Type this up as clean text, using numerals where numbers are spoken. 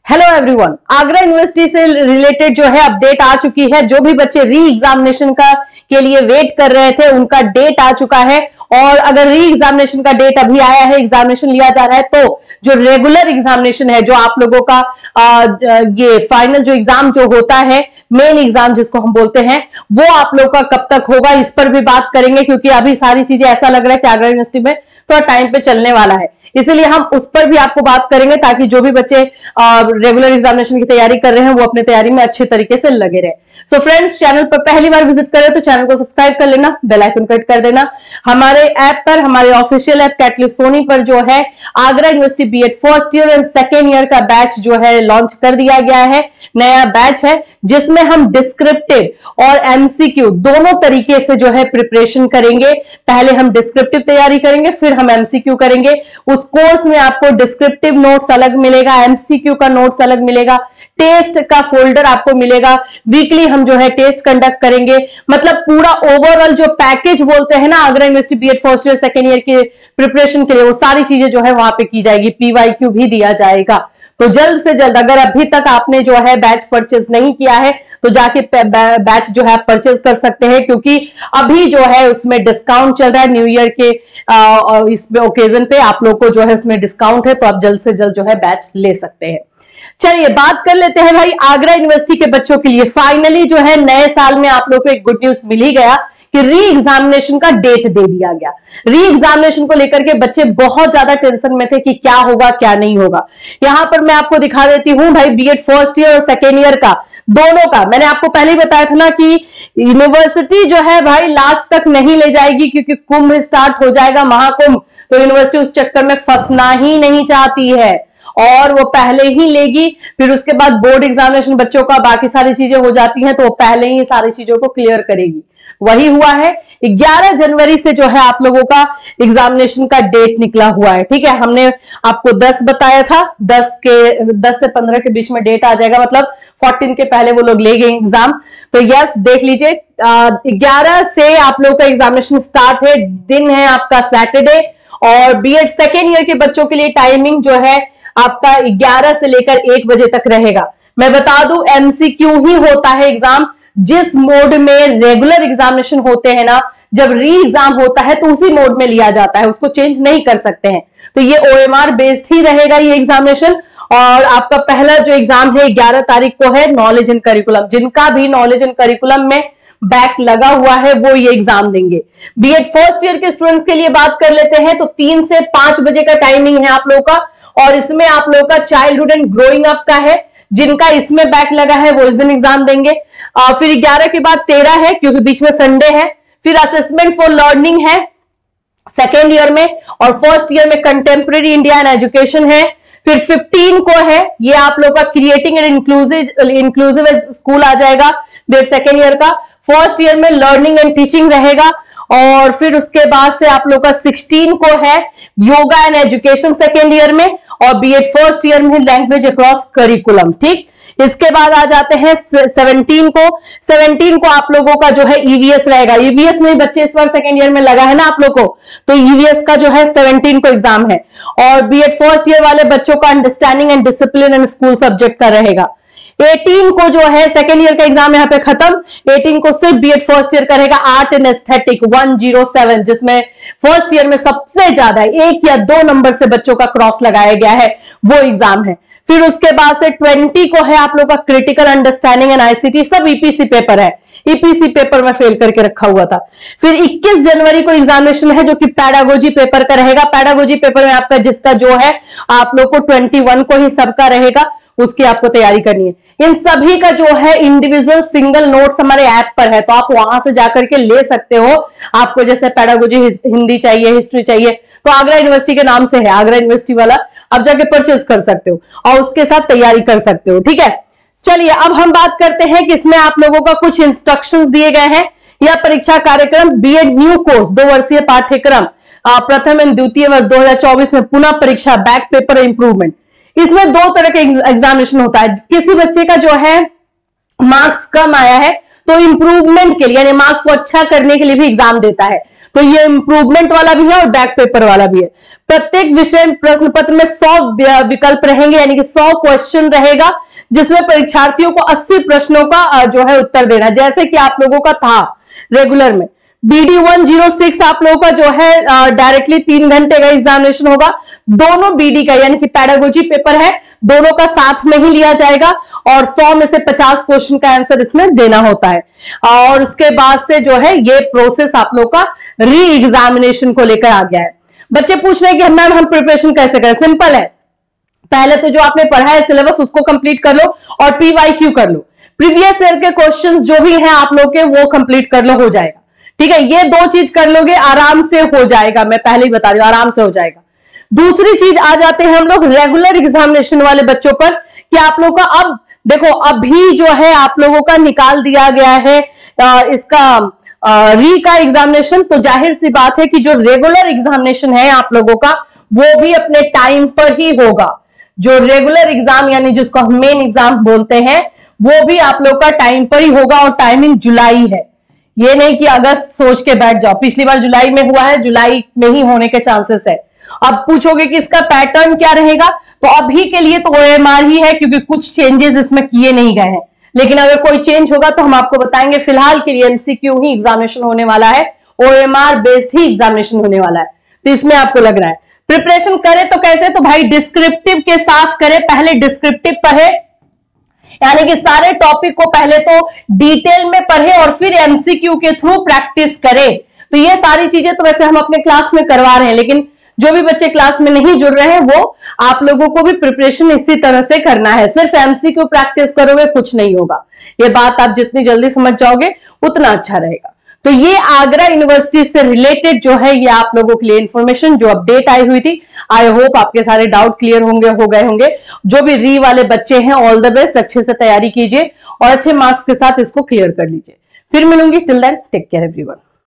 Hello everyone, Agra university से related जो है अपडेट आ चुकी है। जो भी बच्चे री एग्जामिनेशन के लिए वेट कर रहे थे उनका डेट आ चुका है। और अगर री एग्जामिनेशन का डेट अभी आया है, एग्जामिनेशन लिया जा रहा है, तो जो रेगुलर एग्जामिनेशन है, जो आप लोगों का ये फाइनल जो एग्जाम जो होता है, मेन एग्जाम जिसको हम बोलते हैं, वो आप लोग का कब तक होगा, इस पर भी बात करेंगे। क्योंकि अभी सारी चीजें ऐसा लग रहा है कि आगरा यूनिवर्सिटी में थोड़ा टाइम पे चलने वाला है, इसलिए हम उस पर भी आपको बात करेंगे ताकि जो भी बच्चे रेगुलर एग्जामिनेशन की तैयारी कर रहे हैं वो अपनी तैयारी में अच्छे तरीके से लगे रहे। सो फ्रेंड्स, चैनल पर पहली बार विजिट करें तो चैनल को सब्सक्राइब कर लेना, बेल आइकन क्लिक कर देना। हमारे ऐप पर, हमारे ऑफिशियल ऐप कैटलिस्ट सोनी पर जो है Agra university BEd first year and second year का बैच जो है लॉन्च कर दिया गया है। नया बैच है जिसमें हम डिस्क्रिप्टिव और एमसीक्यू दोनों तरीके से जो है प्रिपरेशन करेंगे। पहले हम डिस्क्रिप्टिव तैयारी करेंगे, फिर हम एमसीक्यू करेंगे। उस कोर्स में आपको डिस्क्रिप्टिव नोट्स अलग मिलेगा, एमसीक्यू का नोट्स अलग मिलेगा, टेस्ट का फोल्डर आपको मिलेगा। वीकली हम जो है टेस्ट कंडक्ट करेंगे। मतलब पूरा ओवरऑल जो पैकेज बोलते हैं ना Agra university BEd first year second year के प्रिपरेशन के लिए, वो सारी चीजें जो है वहां पे की जाएगी। पीवाईक्यू भी दिया जाएगा। तो जल्द से जल्द, अगर अभी तक आपने जो है बैच परचेज नहीं किया है तो जाके बैच जो है परचेज कर सकते हैं, क्योंकि अभी जो है उसमें डिस्काउंट चल रहा है। न्यू ईयर के इस ओकेजन पे आप लोग को जो है उसमें डिस्काउंट है, तो आप जल्द से जल्द जो है बैच ले सकते हैं। चलिए बात कर लेते हैं भाई आगरा यूनिवर्सिटी के बच्चों के लिए। फाइनली जो है नए साल में आप लोग को एक गुड न्यूज मिल ही गया कि री एग्जामिनेशन का डेट दे दिया गया। री एग्जामिनेशन को लेकर के बच्चे बहुत ज्यादा टेंशन में थे कि क्या होगा क्या नहीं होगा। यहां पर मैं आपको दिखा देती हूं भाई, बीएड फर्स्ट ईयर और सेकेंड ईयर का दोनों का। मैंने आपको पहले ही बताया था ना कि यूनिवर्सिटी जो है भाई लास्ट तक नहीं ले जाएगी, क्योंकि कुंभ स्टार्ट हो जाएगा, महाकुंभ, तो यूनिवर्सिटी उस चक्कर में फंसना ही नहीं चाहती है और वो पहले ही लेगी। फिर उसके बाद बोर्ड एग्जामिनेशन बच्चों का बाकी सारी चीजें हो जाती हैं, तो वो पहले ही सारी चीजों को क्लियर करेगी। वही हुआ है। 11 जनवरी से जो है आप लोगों का एग्जामिनेशन का डेट निकला हुआ है। ठीक है, हमने आपको 10 बताया था, 10 से 15 के बीच में डेट आ जाएगा। मतलब 14 के पहले वो लोग ले गए एग्जाम। तो यस, देख लीजिए 11 से आप लोगों का एग्जामिनेशन स्टार्ट है। दिन है आपका सैटरडे। और बीएड सेकेंड ईयर के बच्चों के लिए टाइमिंग जो है आपका 11 से लेकर 1 बजे तक रहेगा। मैं बता दूं, एमसीक्यू ही होता है एग्जाम। जिस मोड में रेगुलर एग्जामिनेशन होते हैं ना, जब री एग्जाम होता है तो उसी मोड में लिया जाता है, उसको चेंज नहीं कर सकते हैं। तो ये ओएमआर बेस्ड ही रहेगा ये एग्जामिनेशन। और आपका पहला जो एग्जाम है 11 तारीख को है, नॉलेज एंड करिकुलम। जिनका भी नॉलेज एंड करिकुलम में बैक लगा हुआ है वो ये एग्जाम देंगे। बीएड फर्स्ट ईयर के स्टूडेंट्स के लिए बात कर लेते हैं तो 3 से 5 बजे का टाइमिंग है आप लोगों का। और इसमें आप लोगों का चाइल्डहुड एंड ग्रोइंग अप का है। जिनका इसमें बैक लगा है वो इस दिन एग्जाम देंगे। फिर 11 के बाद 13 है, क्योंकि बीच में संडे है। फिर असेसमेंट फॉर लर्निंग है सेकेंड ईयर में, और फर्स्ट ईयर में कंटेम्प्रेरी इंडिया एंड एजुकेशन है। फिर 15 को है ये आप लोग का क्रिएटिंग एंड इंक्लूसिव स्कूल आ जाएगा बीएड सेकेंड ईयर का। फर्स्ट ईयर में लर्निंग एंड टीचिंग रहेगा। और फिर उसके बाद से आप लोग का 16 को है yoga and education second year में, और बीएड फर्स्ट ईयर में लैंग्वेज अक्रॉस करिकुलम। ठीक, इसके बाद आ जाते हैं 17 को। 17 को आप लोगों का जो है ईवीएस रहेगा। ईवीएस में बच्चे इस बार सेकेंड ईयर में लगा है ना आप लोग को, तो ईवीएस का जो है 17 को एग्जाम है। और बीएड फर्स्ट ईयर वाले बच्चों का understanding and discipline and school subject का रहेगा। 18 को जो है सेकेंड ईयर का एग्जाम यहाँ पे खत्म। 18 को सिर्फ बीएड फर्स्ट ईयर का रहेगा, आर्ट एंड एस्थेटिक 107, जिसमें फर्स्ट ईयर में सबसे ज्यादा 1 या 2 नंबर से बच्चों का क्रॉस लगाया गया है, वो एग्जाम है। फिर उसके बाद से 20 को है आप लोग का क्रिटिकल अंडरस्टैंडिंग एंड आईसीटी, सब ईपीसी पेपर है। ईपीसी पेपर में फेल करके रखा हुआ था। फिर 21 जनवरी को एग्जामिनेशन है जो कि पैडागोजी पेपर का रहेगा। पैडागोजी पेपर में आपका जिसका जो है आप लोग को 21 को ही सबका रहेगा, उसकी आपको तैयारी करनी है। इन सभी का जो है इंडिविजुअल सिंगल नोट्स हमारे ऐप पर है, तो आप वहां से जाकर के ले सकते हो। आपको जैसे पैडागोजी हिंदी चाहिए, हिस्ट्री चाहिए, तो आगरा यूनिवर्सिटी के नाम से है, आगरा यूनिवर्सिटी वाला, आप जाके परचेज कर सकते हो और उसके साथ तैयारी कर सकते हो। ठीक है, चलिए अब हम बात करते हैं कि इसमें आप लोगों का कुछ इंस्ट्रक्शंस दिए गए हैं। यह परीक्षा कार्यक्रम बीएड न्यू कोर्स 2 वर्षीय पाठ्यक्रम प्रथम एवं द्वितीय वर्ष 2024 में पुनः परीक्षा बैक पेपर इंप्रूवमेंट। इसमें 2 तरह के एग्जामिनेशन होता है। किसी बच्चे का जो है मार्क्स कम आया है तो इंप्रूवमेंट के लिए यानी मार्क्स को अच्छा करने के लिए भी एग्जाम देता है। तो ये इंप्रूवमेंट वाला भी है और बैक पेपर वाला भी है। प्रत्येक विषय प्रश्न पत्र में 100 विकल्प रहेंगे, यानी कि 100 क्वेश्चन रहेगा, जिसमें परीक्षार्थियों को 80 प्रश्नों का जो है उत्तर देना, जैसे कि आप लोगों का था रेगुलर में। BD 106 आप लोगों का जो है डायरेक्टली 3 घंटे का एग्जामिनेशन होगा। दोनों BD का यानी कि पेडागोजी पेपर है, दोनों का साथ में ही लिया जाएगा और 100 में से 50 क्वेश्चन का आंसर इसमें देना होता है। और उसके बाद से जो है ये प्रोसेस आप लोग का री एग्जामिनेशन को लेकर आ गया है। बच्चे पूछ रहे हैं कि मैम हम प्रिपरेशन कैसे करें? सिंपल है, पहले तो जो आपने पढ़ा है सिलेबस उसको कंप्लीट कर लो और PYQ कर लो। प्रीवियस ईयर के क्वेश्चंस जो भी हैं आप लोग के वो कंप्लीट कर लो, हो जाएगा। ठीक है, ये 2 चीज कर लोगे आराम से हो जाएगा, मैं पहले ही बता रही हूं आराम से हो जाएगा। दूसरी चीज आ जाते हैं हम लोग रेगुलर एग्जामिनेशन वाले बच्चों पर कि आप लोगों का अब देखो अभी जो है आप लोगों का निकाल दिया गया है इसका री का एग्जामिनेशन। तो जाहिर सी बात है कि जो रेगुलर एग्जामिनेशन है आप लोगों का वो भी अपने टाइम पर ही होगा। जो रेगुलर एग्जाम यानी जिसको हम मेन एग्जाम बोलते हैं वो भी आप लोग का टाइम पर ही होगा और टाइमिंग जुलाई है। ये नहीं कि अगस्त सोच के बैठ जाओ, पिछली बार जुलाई में हुआ है, जुलाई में ही होने के चांसेस है। अब पूछोगे कि इसका पैटर्न क्या रहेगा, तो अभी के लिए तो OMR ही है क्योंकि कुछ चेंजेस इसमें किए नहीं गए हैं, लेकिन अगर कोई चेंज होगा तो हम आपको बताएंगे। फिलहाल के लिए MCQ ही एग्जामिनेशन होने वाला है, OMR बेस्ड ही एग्जामिनेशन होने वाला है। तो इसमें आपको लग रहा है प्रिपरेशन करे तो कैसे? तो भाई डिस्क्रिप्टिव के साथ करे, पहले डिस्क्रिप्टिव पढ़े यानी कि सारे टॉपिक को पहले तो डिटेल में पढ़े और फिर MCQ के थ्रू प्रैक्टिस करे। तो ये सारी चीजें तो वैसे हम अपने क्लास में करवा रहे हैं, लेकिन जो भी बच्चे क्लास में नहीं जुड़ रहे हैं वो आप लोगों को भी प्रिपरेशन इसी तरह से करना है। सिर्फ MCQ प्रैक्टिस करोगे कुछ नहीं होगा, ये बात आप जितनी जल्दी समझ जाओगे उतना अच्छा रहेगा। तो ये आगरा यूनिवर्सिटी से रिलेटेड जो है ये आप लोगों के लिए इंफॉर्मेशन जो अपडेट आई हुई थी। आई होप आपके सारे डाउट क्लियर हो गए होंगे। जो भी री वाले बच्चे हैं ऑल द बेस्ट, अच्छे से तैयारी कीजिए और अच्छे मार्क्स के साथ इसको क्लियर कर लीजिए। फिर मिलूंगी, till then take care everyone.